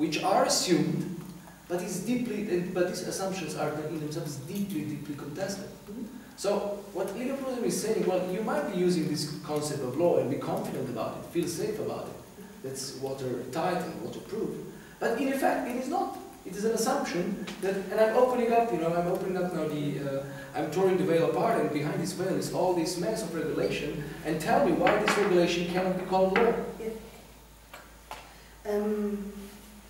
which are assumed, but these assumptions are in themselves deeply contested. So what legal pluralism is saying, well, you might be using this concept of law and be confident about it, feel safe about it. That's watertight and waterproof. But in effect, it is not. It is an assumption that, and I'm opening up now I'm tearing the veil apart, and behind this veil is all this mess of regulation, and tell me why this regulation cannot be called law. Yeah.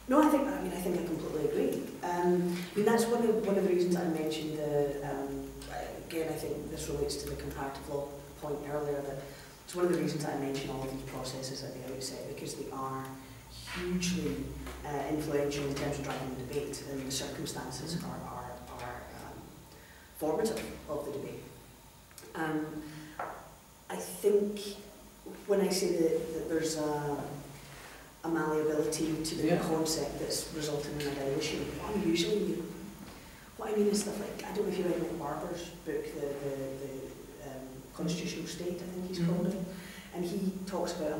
No, I think I completely agree. That's one of the reasons I mentioned again, I think this relates to the comparative law point earlier, that it's one of the reasons I mentioned all of these processes at the outset, because they are hugely influential in terms of driving the debate, and the circumstances are formative of the debate. I think when I say that there's a malleability to the concept that's resulting in a dilution, what I mean is stuff like, I don't know if you read LegArg's book, the Constitutional State, I think he's called it, and he talks about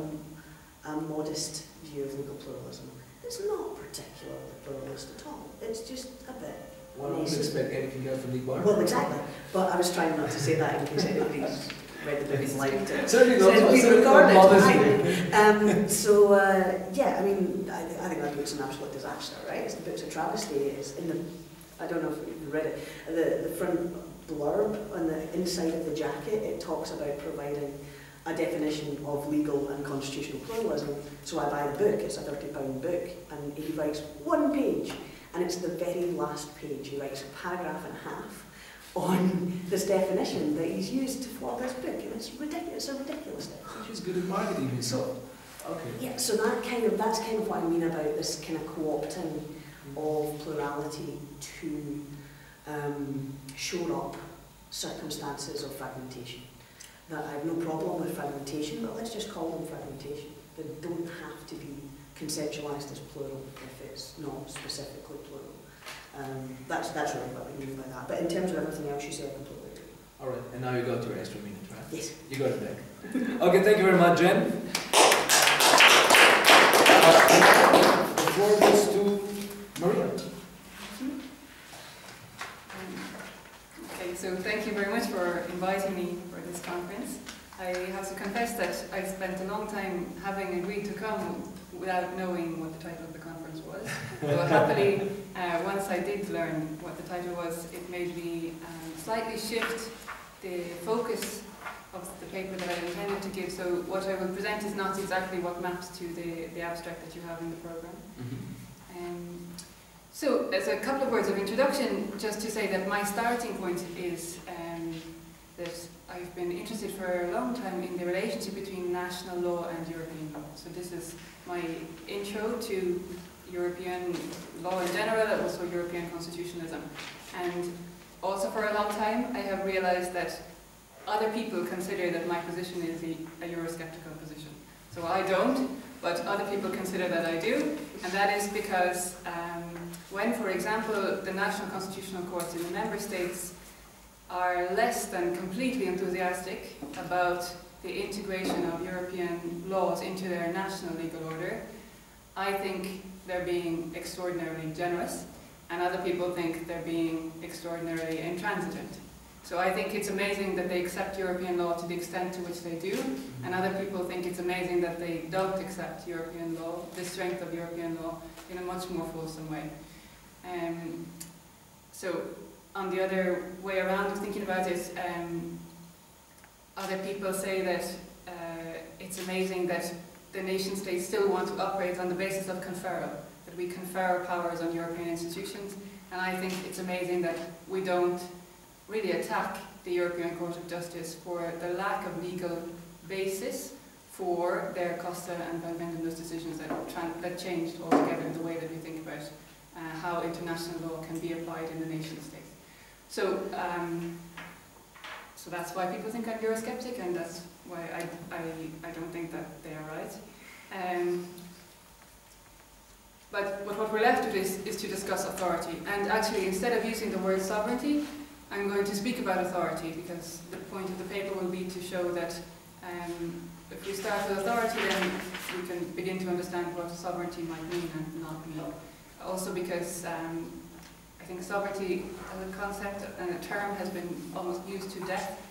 a modest view of legal pluralism. It's not particularly pluralist at all. It's just a bit. One wouldn't expect anything else from LegArg. Well, exactly. But I was trying not to say that in case anybody's read the book and liked it. Certainly not recorded. Yeah, I mean, I think that book's an absolute disaster, right? The book's a travesty. It's in the, I don't know if you've read it, the front blurb on the inside of the jacket, it talks about providing a definition of legal and constitutional pluralism. So I buy the book, it's a £30 book, and he writes one page, and it's the very last page. He writes a paragraph and a half on this definition that he's used for this book, and it's ridiculous. It's a ridiculous thing. She's good at marketing himself. Okay. Yeah, so that's kind of what I mean about this kind of co-opting of plurality to shore up circumstances of fragmentation. That I have no problem with fragmentation, but let's just call them fragmentation. They don't have to be conceptualised as plural if it's not specifically plural. That's really what we mean by that. But in terms of everything else you say, I completely agree. All right, and now you got your extra minute, right? Yes. You got it back. Okay, thank you very much, Jen. The floor goes to Maria. Okay, so thank you very much for inviting me for this conference. I have to confess that I spent a long time having agreed to come without knowing what the title of the conference was. So happily, once I did learn what the title was, it made me slightly shift the focus of the paper that I intended to give. So what I will present is not exactly what maps to the abstract that you have in the program. So as a couple of words of introduction, just to say that my starting point is that I've been interested for a long time in the relationship between national law and European law. So this is my intro to European law in general, and also European constitutionalism. And also for a long time I have realized that other people consider that my position is a Eurosceptical position. So I don't, but other people consider that I do, and that is because when, for example, the national constitutional courts in the member states are less than completely enthusiastic about the integration of European laws into their national legal order, I think they're being extraordinarily generous, and other people think they're being extraordinarily intransigent. So I think it's amazing that they accept European law to the extent to which they do, and other people think it's amazing that they don't accept European law, the strength of European law, in a much more fulsome way. So on the other way around of thinking about it, other people say that it's amazing that the nation states still want to operate on the basis of conferral, that we confer powers on European institutions, and I think it's amazing that we don't really attack the European Court of Justice for the lack of legal basis for their Costa and Van Vendenus decisions that changed altogether the way that we think about how international law can be applied in the nation states. So, so that's why people think I'm Eurosceptic, and that's why I don't think that they are right. But what we're left with is to discuss authority. And actually, instead of using the word sovereignty, I'm going to speak about authority, because the point of the paper will be to show that if we start with authority, then we can begin to understand what sovereignty might mean and not mean. also because I think sovereignty as a concept and a term has been almost used to death,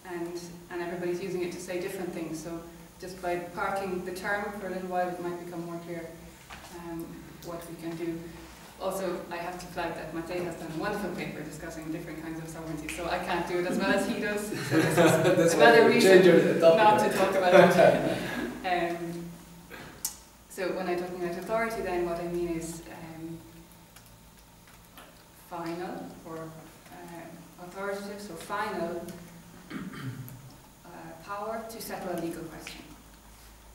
and everybody's using it to say different things. So just by parking the term for a little while, it might become more clear what we can do. Also, I have to flag that Matej has done a wonderful paper discussing different kinds of sovereignty, so I can't do it as well as he does. So this is another reason not to talk about it. So when I'm talking about authority, then what I mean is final or authoritative, so final power to settle a legal question.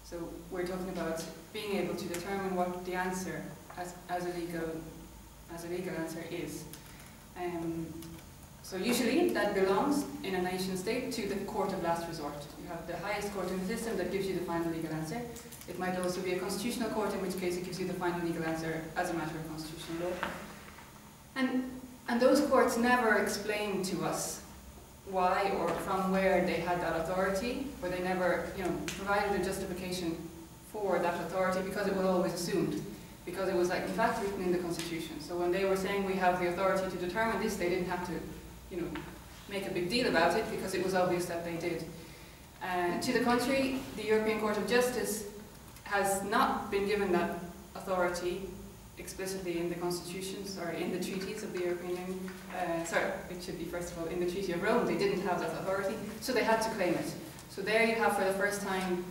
So we're talking about being able to determine what the answer as a legal answer is. So usually that belongs in a nation state to the court of last resort. You have the highest court in the system that gives you the final legal answer. It might also be a constitutional court, in which case it gives you the final legal answer as a matter of constitutional law. And those courts never explain to us why or from where they had that authority, or they never, provided a justification for that authority, because it was always assumed, because it was in fact written in the Constitution. So when they were saying we have the authority to determine this, they didn't have to, make a big deal about it, because it was obvious that they did. To the contrary, the European Court of Justice has not been given that authority explicitly in the constitutions or in the treaties of the European Union. It should be first of all in the Treaty of Rome. They didn't have that authority, so they had to claim it. So there you have for the first time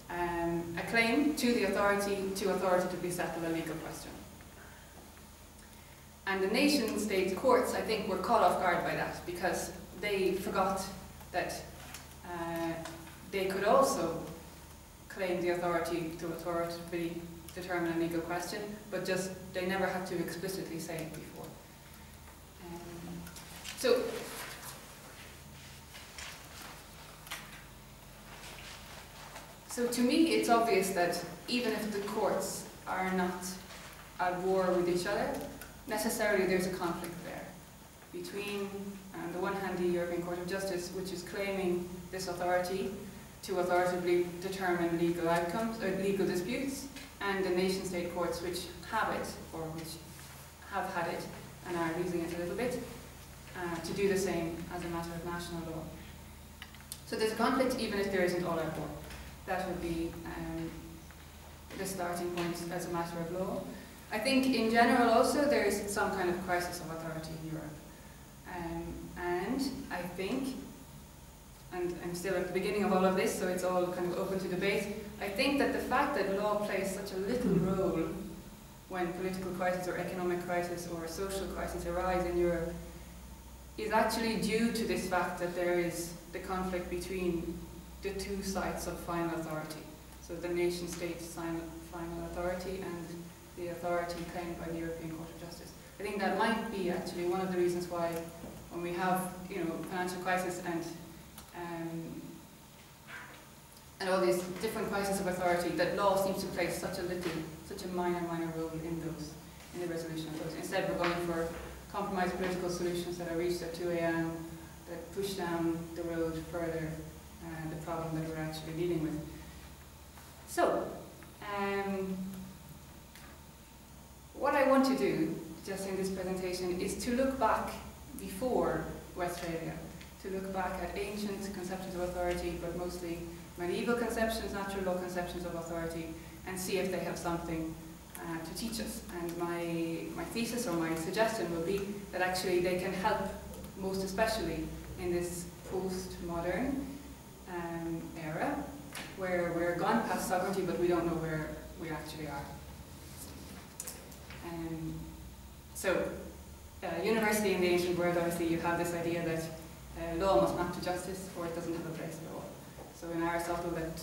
a claim to the authority to authoritatively settle a legal question. And the nation-state courts, I think, were caught off guard by that, because they forgot that they could also claim the authority to authoritatively determine a legal question, but just they never had to explicitly say it before. So to me, it's obvious that even if the courts are not at war with each other, necessarily there's a conflict there between, on the one hand, the European Court of Justice, which is claiming this authority to authoritatively determine legal outcomes, or legal disputes, and the nation-state courts which have it, or which have had it, and are using it a little bit, to do the same as a matter of national law. So there's a conflict even if there isn't all-out war. That would be the starting point as a matter of law. I think in general also there is some kind of crisis of authority in Europe. And I think, and I'm still at the beginning of all of this, so it's all kind of open to debate, I think that the fact that law plays such a little role when political crisis or economic crisis or social crisis arise in Europe is actually due to this fact that there is the conflict between the two sides of final authority. So the nation-state's final authority and the authority claimed by the European Court of Justice. I think that might be actually one of the reasons why when we have, financial crisis and all these different crises of authority, that law seems to play such a minor role in the resolution of those. Instead, we're going for compromised political solutions that are reached at 2 a.m. that push down the road further the problem that we're actually dealing with. So, what I want to do, just in this presentation, is to look back before Westphalia, to look back at ancient conceptions of authority, but mostly medieval conceptions, natural law conceptions of authority, and see if they have something to teach us. And my thesis or my suggestion will be that actually they can help, most especially in this post-modern era, where we're gone past sovereignty, but we don't know where we actually are. Universally in the ancient world, obviously, you have this idea that law must map to justice, or it doesn't have a place at all. So in Aristotle, that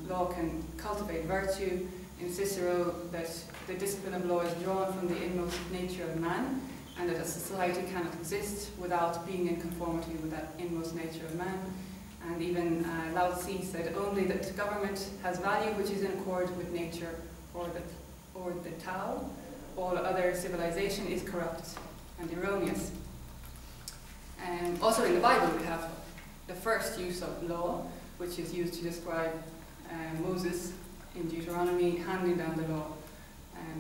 law can cultivate virtue. In Cicero, that the discipline of law is drawn from the inmost nature of man, and that a society cannot exist without being in conformity with that inmost nature of man. And even Lao Tzu said only that government has value which is in accord with nature or the Tao. All other civilization is corrupt and erroneous. And also in the Bible we have the first use of law, which is used to describe Moses in Deuteronomy handing down the law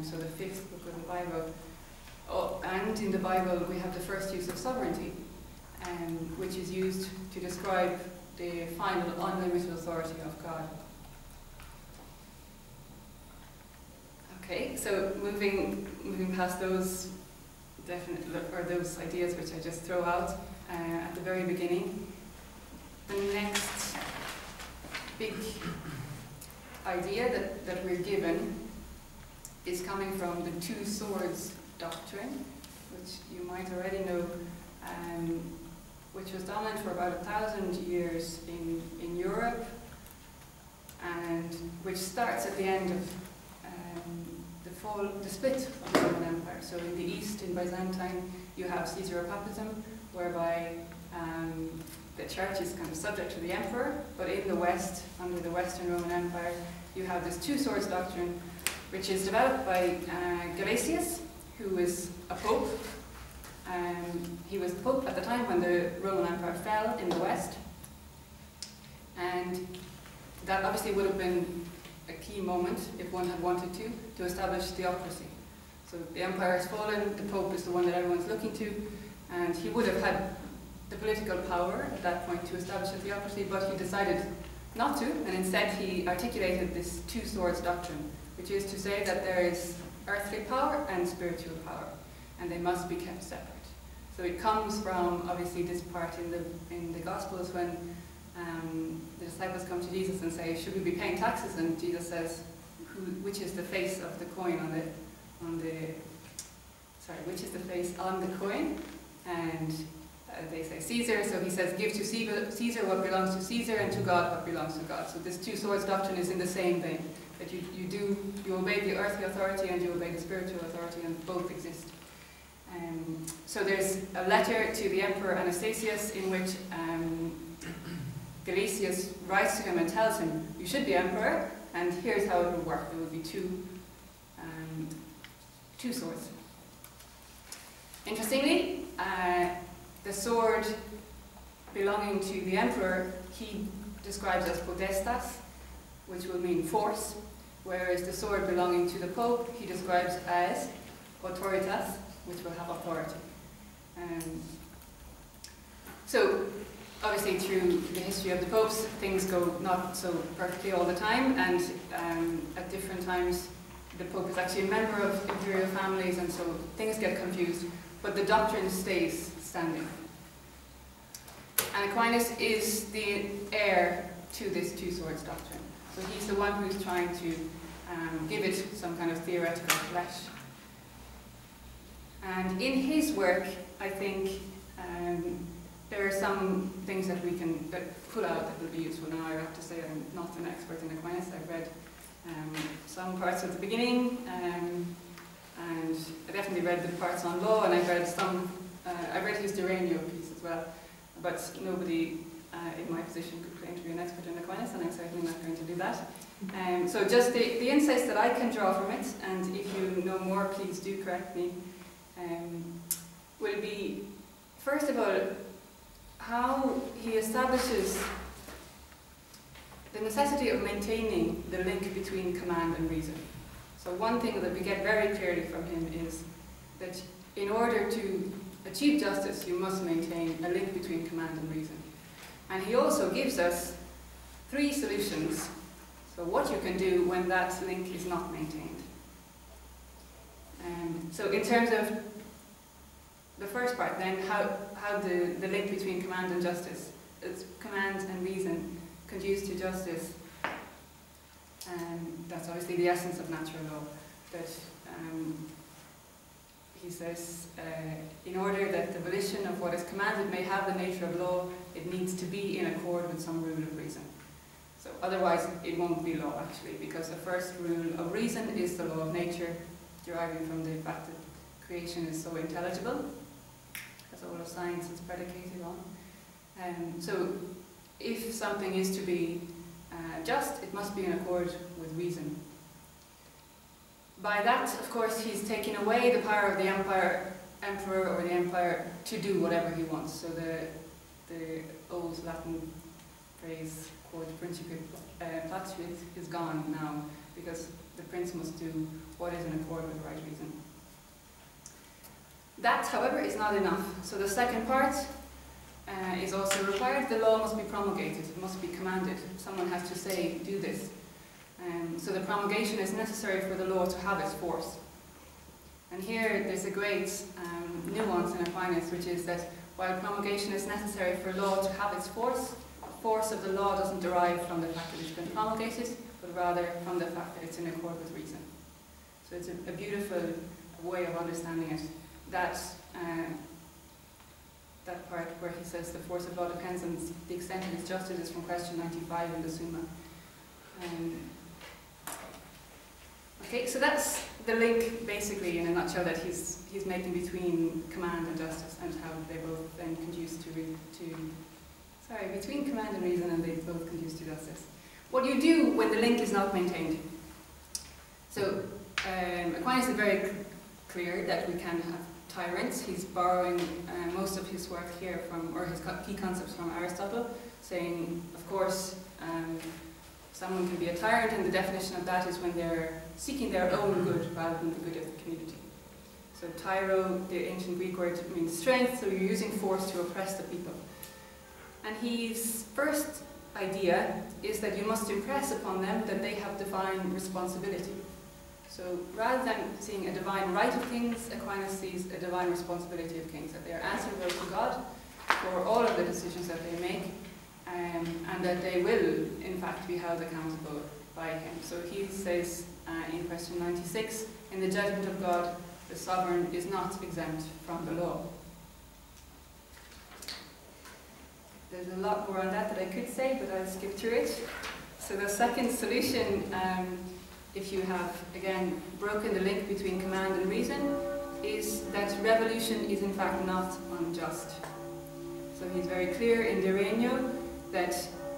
so the fifth book of the Bible. Oh, and in the Bible we have the first use of sovereignty, which is used to describe the final unlimited authority of God. Okay, so moving past those those ideas which I just throw out at the very beginning, the next big idea that we're given is coming from the two swords doctrine, which you might already know, which was dominant for about 1,000 years in Europe, and which starts at the end of the split of the Roman Empire. So in the East, in Byzantine, you have Caesaropapism, whereby the church is kind of subject to the emperor, but in the West, under the Western Roman Empire, you have this two swords doctrine, which is developed by Gelasius, who is a pope. He was the pope at the time when the Roman Empire fell in the West, and that obviously would have been a key moment, if one had wanted to establish theocracy. So the empire has fallen, the pope is the one that everyone's looking to, and he would have had the political power at that point to establish a theocracy, but he decided not to, and instead he articulated this two swords doctrine, which is to say that there is earthly power and spiritual power, and they must be kept separate. So it comes from, obviously, this part in the Gospels when the disciples come to Jesus and say, should we be paying taxes? And Jesus says, which is the face of the coin which is the face on the coin? And they say Caesar, so he says, give to Caesar what belongs to Caesar, and to God what belongs to God. So this two swords doctrine is in the same vein, that you obey the earthly authority and you obey the spiritual authority, and both exist. So there's a letter to the Emperor Anastasius in which Gelasius writes to him and tells him, you should be emperor, and here's how it would work. There would be two swords. Interestingly, the sword belonging to the emperor, he describes as podestas, which will mean force, whereas the sword belonging to the pope, he describes as autoritas, which will have authority. So, obviously through the history of the popes, things go not so perfectly all the time, and at different times the pope is actually a member of imperial families, and so things get confused, but the doctrine stays standing. And Aquinas is the heir to this two swords doctrine. So he's the one who's trying to give it some kind of theoretical flesh. And in his work, I think there are some things that we can pull out that will be useful. Now I have to say I'm not an expert in Aquinas. I've read some parts at the beginning, and I definitely read the parts on law, and I read his De Regno piece as well, but nobody in my position could claim to be an expert in Aquinas, and I'm certainly not going to do that. So just the insights that I can draw from it, and if you know more, please do correct me, will be, first of all, how he establishes the necessity of maintaining the link between command and reason. So one thing that we get very clearly from him is that in order to achieve justice, you must maintain a link between command and reason. And he also gives us 3 solutions, so what you can do when that link is not maintained. So in terms of the first part then, how the link between command and justice, it's command and reason conduce to justice, and that's obviously the essence of natural law, that he says, in order that the volition of what is commanded may have the nature of law, it needs to be in accord with some rule of reason. So otherwise it won't be law actually, because the first rule of reason is the law of nature, deriving from the fact that creation is so intelligible, as all of science is predicated on. So if something is to be just, it must be in accord with reason. By that, of course, he's taking away the power of the emperor or the empire to do whatever he wants. So the old Latin phrase, quod principium platuit, is gone now, because the prince must do what is in accord with right reason. That, however, is not enough. So the second part is also required. The law must be promulgated, it must be commanded. Someone has to say, do this. So the promulgation is necessary for the law to have its force. And here there's a great nuance in Aquinas, which is that while promulgation is necessary for law to have its force, the force of the law doesn't derive from the fact that it's been promulgated, but rather from the fact that it's in accord with reason. So it's a beautiful way of understanding it. That part where he says the force of law depends on the extent of its justice is from question 95 in the Summa. Okay, so that's the link, basically, in a nutshell, that he's making between command and justice, and how they both then conduce between command and reason, and they both conduce to justice. What do you do when the link is not maintained? So Aquinas is very clear that we can have tyrants. He's borrowing most of his work here from, or his key concepts from Aristotle, saying, of course, someone can be a tyrant, and the definition of that is when they're seeking their own good rather than the good of the community. So tyro, the ancient Greek word, means strength, so you're using force to oppress the people. And his first idea is that you must impress upon them that they have divine responsibility. So rather than seeing a divine right of kings, Aquinas sees a divine responsibility of kings, that they are answerable to God for all of the decisions that they make, and that they will, in fact, be held accountable by him. So he says in question 96, in the judgment of God, the sovereign is not exempt from the law. There's a lot more on that I could say, but I'll skip through it. So the second solution, if you have, again, broken the link between command and reason, is that revolution is in fact not unjust. So he's very clear in De Regno that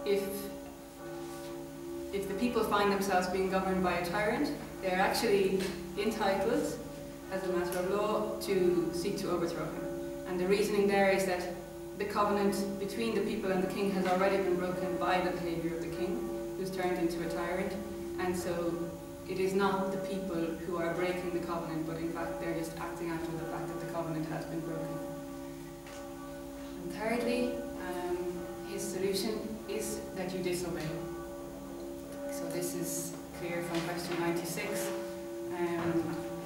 if the people find themselves being governed by a tyrant, they're actually entitled, as a matter of law, to seek to overthrow him. And the reasoning there is that the covenant between the people and the king has already been broken by the behavior of the king, who's turned into a tyrant, and so it is not the people who are breaking the covenant, but in fact they're just acting out of the fact that the covenant has been broken. And thirdly, his solution is that you disobey. So this is clear from question 96.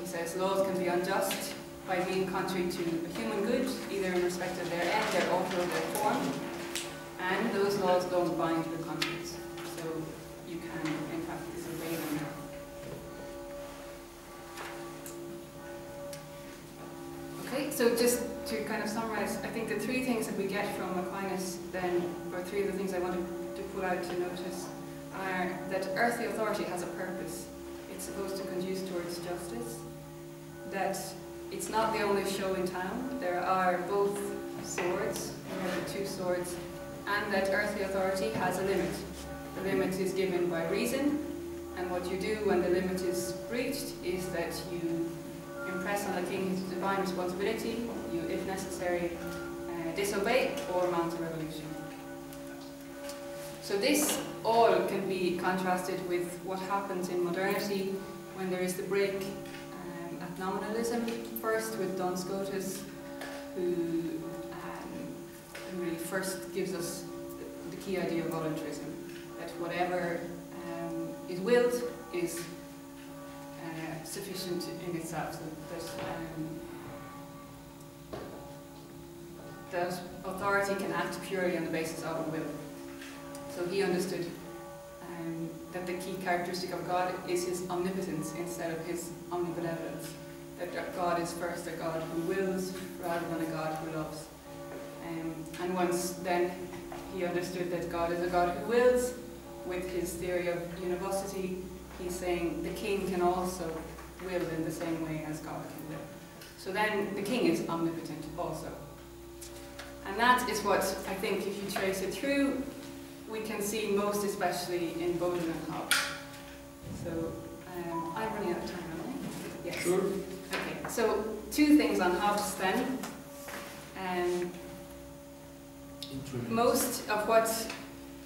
He says laws can be unjust by being contrary to a human good, either in respect of their end, their author, or their form, and those laws don't bind the conscience. So you can, in fact, disobey them. Okay, so just to kind of summarize, I think the three things that we get from Aquinas then, or three of the things I wanted to pull out to notice, are that earthly authority has a purpose. It's supposed to conduce towards justice, that it's not the only show in town, there are both swords, there are the two swords, and that earthly authority has a limit. The limit is given by reason, and what you do when the limit is breached is that you impress on the king his divine responsibility, you, if necessary, disobey or mount a revolution. So this all can be contrasted with what happens in modernity when there is the break at nominalism, first with Duns Scotus, who really first gives us the key idea of voluntarism, that whatever is willed is sufficient in itself, so that authority can act purely on the basis of a will. So he understood that the key characteristic of God is his omnipotence instead of his omnibenevolence. That God is first a God who wills rather than a God who loves. And once then he understood that God is a God who wills, with his theory of univocity, he's saying the king can also will in the same way as God can will. So then the king is omnipotent also. And that is what I think, if you trace it through, we can see most especially in Bowden and Hobbes. So I'm running out of time, am I? Yes. Sure. Okay, so two things on Hobbes then. Most of what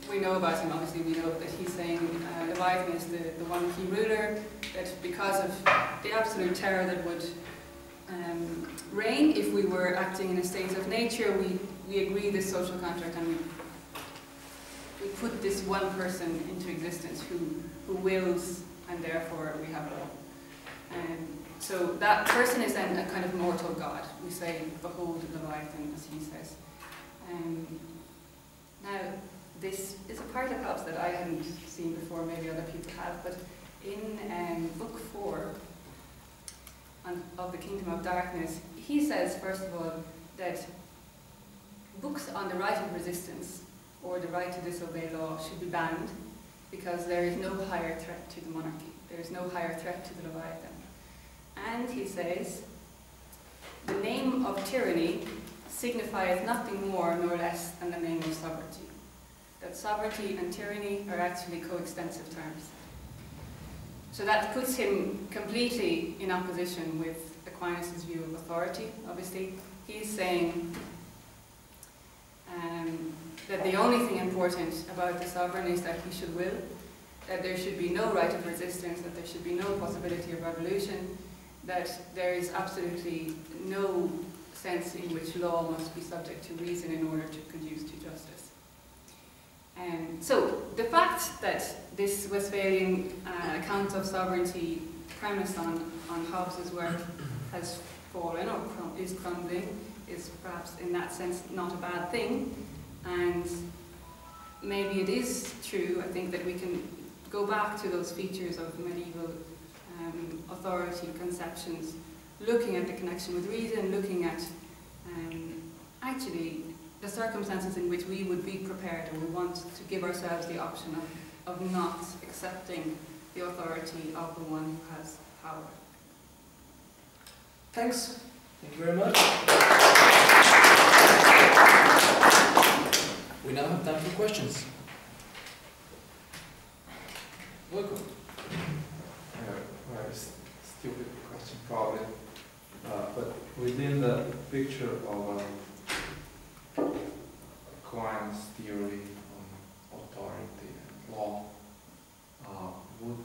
we know about him. Obviously, we know that he's saying Leviathan is the one key ruler, that because of the absolute terror that would reign if we were acting in a state of nature, we agree this social contract and we put this one person into existence who wills, and therefore we have law. So that person is then a kind of mortal god. We say, behold Leviathan, as he says. Now, this is a part of Hobbes that I hadn't seen before, maybe other people have, but in Book 4 of the Kingdom of Darkness, he says, first of all, that books on the right of resistance or the right to disobey law should be banned because there is no higher threat to the monarchy. There is no higher threat to the Leviathan. And he says, the name of tyranny signifieth nothing more nor less than the name of sovereignty. That sovereignty and tyranny are actually coextensive terms. So that puts him completely in opposition with Aquinas' view of authority. Obviously, he's saying that the only thing important about the sovereign is that he should will, that there should be no right of resistance, that there should be no possibility of revolution, that there is absolutely no sense in which law must be subject to reason in order to conduce to justice. So the fact that this Westphalian account of sovereignty premised on Hobbes' work has fallen or is crumbling is perhaps in that sense not a bad thing, and maybe it is true, I think, that we can go back to those features of medieval authority conceptions, looking at the connection with reason, looking at actually the circumstances in which we would be prepared, or we want to give ourselves the option of not accepting the authority of the one who has power. Thanks. Thank you very much. We now have time for questions. Welcome. Very stupid question, probably. But within the picture of Aquinas' theory on authority and law, would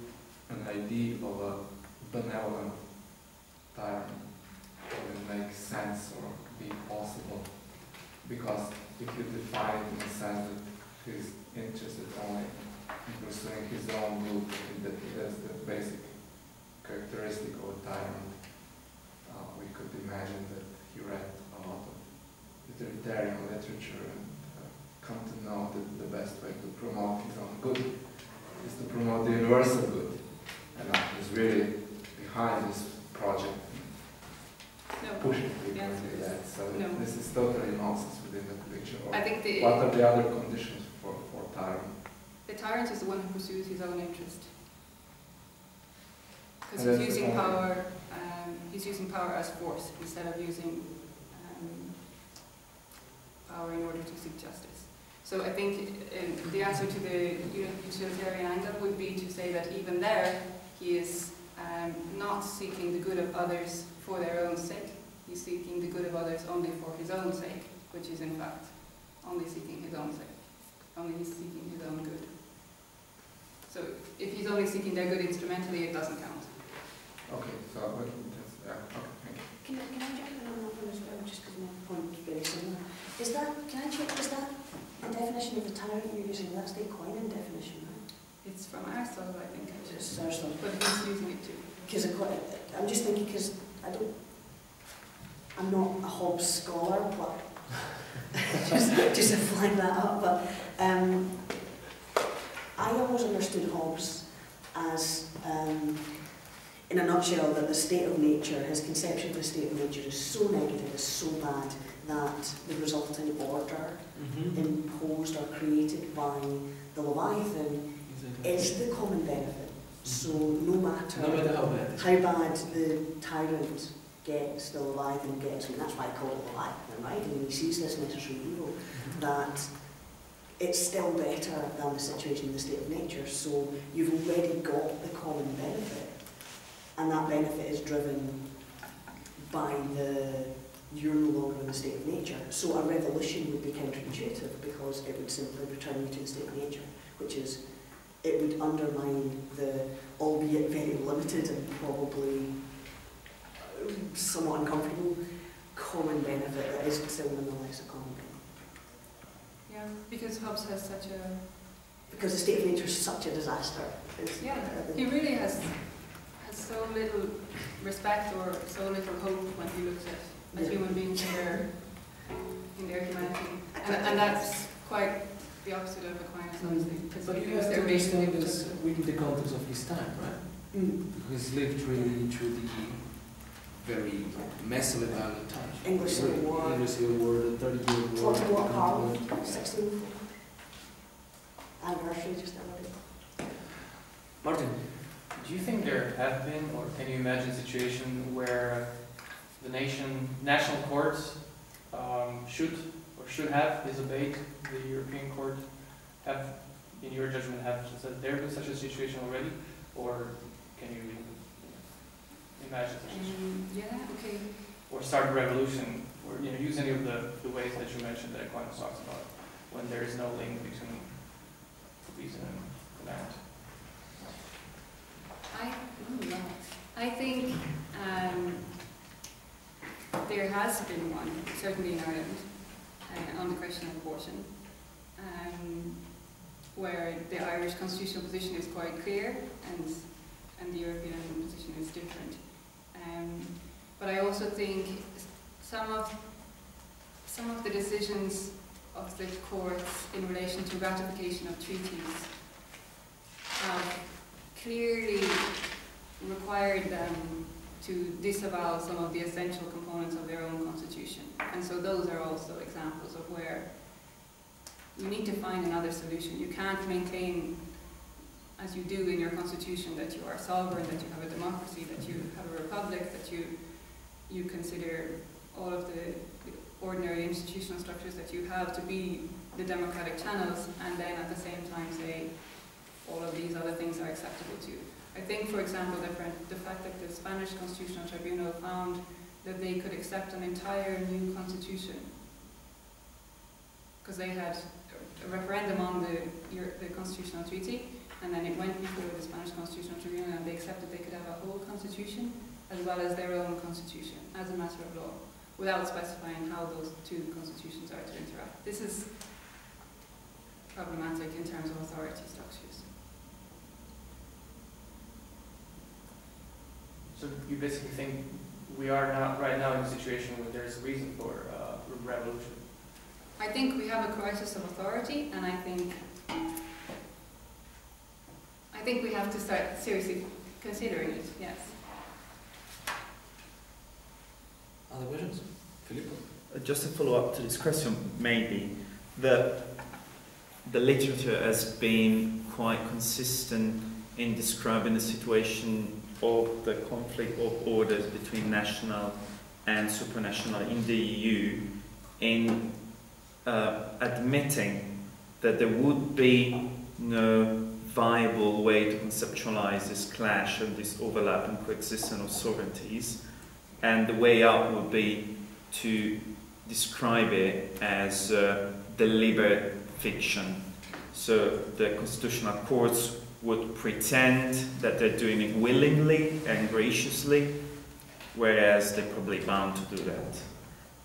an idea of a benevolent tyrant make sense or be possible? Because if you define it in the sense that he's interested only in pursuing his own good, that's the basic characteristic of a tyrant, we could imagine that he read a lot of utilitarian literature and come to know that the best way to promote his own good is to promote the universal good. And he's really behind this project, pushing people to do that. So this is totally nonsense within the picture. I think what are the other conditions for tyrant? The tyrant is the one who pursues his own interest. Because he's using power. He's using power as force instead of using power in order to seek justice. So I think the answer to the utilitarian angle would be to say that even there he is not seeking the good of others for their own sake. He's seeking the good of others only for his own sake, which is in fact only seeking his own sake. Only he's seeking his own good. So if he's only seeking their good instrumentally, it doesn't count. Okay, so okay, thank you. Can I jump in on that one as well, just because my point is very similar? Is that, can I check, is that the definition of the tyrant you're using? That's the Aquinan definition, right? It's from Aristotle, I think. It's Aristotle. But he's using it too. Because I'm just thinking, because I'm not a Hobbes scholar, but just to flag that up, but I always understood Hobbes as, in a nutshell, that the state of nature, his conception of the state of nature is so negative, is so bad, that the resulting order imposed or created by the Leviathan is the common benefit. So no matter how bad the tyrant gets, the Leviathan gets, and that's why I call it Leviathan, right? And he sees this necessary evil, that it's still better than the situation in the state of nature. So you've already got the common benefit, and that benefit is driven by you're no longer in the state of nature. so a revolution would be counterintuitive because it would simply return you to the state of nature, which is, it would undermine the, albeit very limited and probably somewhat uncomfortable, common benefit that is still nonetheless a common benefit. Yeah, because Hobbes has such a... Because the state of nature is such a disaster. Yeah, he really has so little respect or so little hope when he looks at human beings in their humanity. And that's quite the opposite of Aquinas, honestly. But you have to understand this within the context of his time, right? He's lived really through the very massively violent times. English Civil War. English Civil War, the 30-year War. 40 War Parliament, 1604. Anniversary just now. Martin? Do you think there have been, or can you imagine a situation where the national courts should have disobeyed the European Court? Have, in your judgment, has there been such a situation already, or can you imagine such a situation? Yeah, okay. Or start a revolution, or use any of the ways that you mentioned that Aquinas talks about, when there is no link between reason and command. I think there has been one, certainly in Ireland, on the question of abortion, where the Irish constitutional position is quite clear and the European position is different. But I also think some of the decisions of the courts in relation to ratification of treaties have clearly required them to disavow some of the essential components of their own constitution. And so those are also examples of where you need to find another solution. You can't maintain, as you do in your constitution, that you are sovereign, that you have a democracy, that you have a republic, that you consider all of the ordinary institutional structures that you have to be the democratic channels, and then at the same time say all of these other things are acceptable to you. I think, for example, the fact that the Spanish Constitutional Tribunal found that they could accept an entire new constitution because they had a referendum on the constitutional treaty, and then it went before the Spanish Constitutional Tribunal and they accepted they could have a whole constitution as well as their own constitution as a matter of law, without specifying how those two constitutions are to interact. This is problematic in terms of authority structures. So you basically think we are not right now in a situation where there's a reason for revolution? I think we have a crisis of authority, and I think we have to start seriously considering it, yes. Other questions? Filippo? Just a follow-up to this question, maybe, the literature has been quite consistent in describing the situation of the conflict of orders between national and supranational in the EU, in admitting that there would be no viable way to conceptualize this clash and this overlap and coexistence of sovereignties, and the way out would be to describe it as deliberate fiction. So the constitutional courts would pretend that they're doing it willingly and graciously, whereas they're probably bound to do that.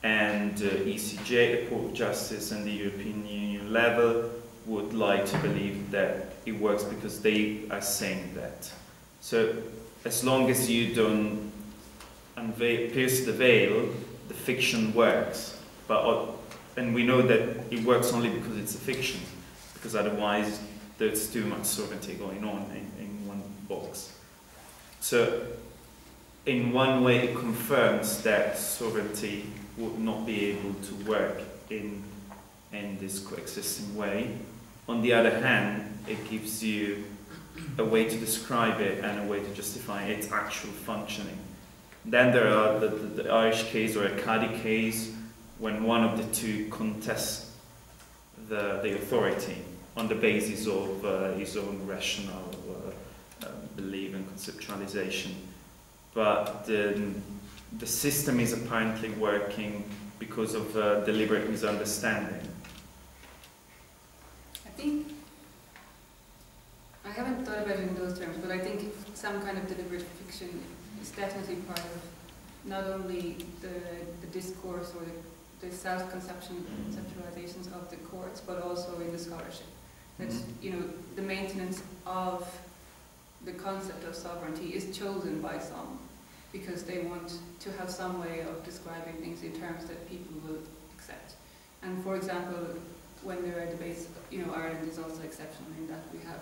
And ECJ, the Court of Justice, and the European Union level would like to believe that it works because they are saying that. So as long as you don't pierce the veil, the fiction works. And we know that it works only because it's a fiction, because otherwise there's too much sovereignty going on in one box. So in one way it confirms that sovereignty would not be able to work in this coexisting way. On the other hand, it gives you a way to describe it and a way to justify its actual functioning. Then there are the Irish case or a Cadi case, when one of the two contests the authority on the basis of his own rational belief and conceptualization. But the system is apparently working because of deliberate misunderstanding. I think, I haven't thought about it in those terms, but I think some kind of deliberate fiction is definitely part of not only the discourse or the self-conceptualizations of the courts, but also in the scholarship. That, you know, the maintenance of the concept of sovereignty is chosen by some because they want to have some way of describing things in terms that people will accept. And for example, when there are debates, you know, Ireland is also exceptional in that we have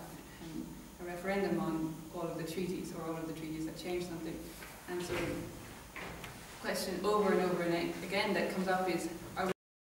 a referendum on all of the treaties, or all of the treaties that change something. And so the question over and over and again that comes up is, are